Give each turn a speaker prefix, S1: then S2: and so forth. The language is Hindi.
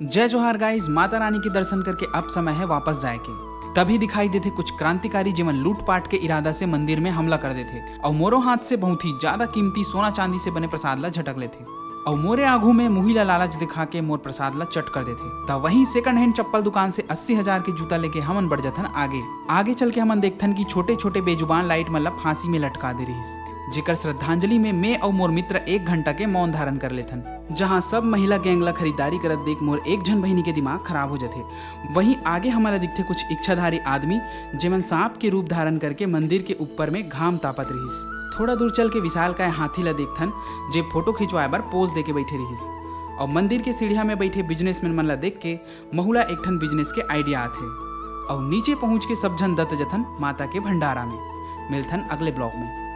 S1: जय जोहार गाइस, माता रानी के दर्शन करके अब समय है वापस जाए के। तभी दिखाई देते कुछ क्रांतिकारी जीवन लूटपाट के इरादा से मंदिर में हमला कर देते और मोरो हाथ से बहुत ही ज्यादा कीमती सोना चांदी से बने प्रसाद ला झटक लेते और मोरे आगू में मुहिला लालच दिखा के मोर प्रसाद ला चट कर देते। तब वहीं सेकंड हैंड चप्पल दुकान से 80,000 के जूता लेके हमन बढ़ जथन आगे चल के हमन देखथन कि छोटे छोटे बेजुबान लाइट मतलब फांसी में लटका दे रहीस, जेकर श्रद्धांजलि में मैं और मोर मित्र 1 घंटा के मौन धारण कर लेथन। जहां सब महिला गैंग ला खरीदारी करत देख मोर एक जन बहिनी के दिमाग खराब हो जाते। वहीं आगे हमारा दिखते कुछ इच्छाधारी आदमी जेमन सांप के रूप धारण करके मंदिर के ऊपर में घाम तापत रहीस। थोड़ा दूर चल के विशाल काय हाथी ला देखथन जे फोटो खिंचवाए बर पोज दे के बैठे रहीस और मंदिर के सीढ़िया में बैठे बिजनेसमैन मन ला देख के महुला एक ठन बिजनेस के आइडिया आथे और नीचे पहुंच के सब जन दत्त जथन माता के भंडारा में। मिलथन अगले ब्लॉग में।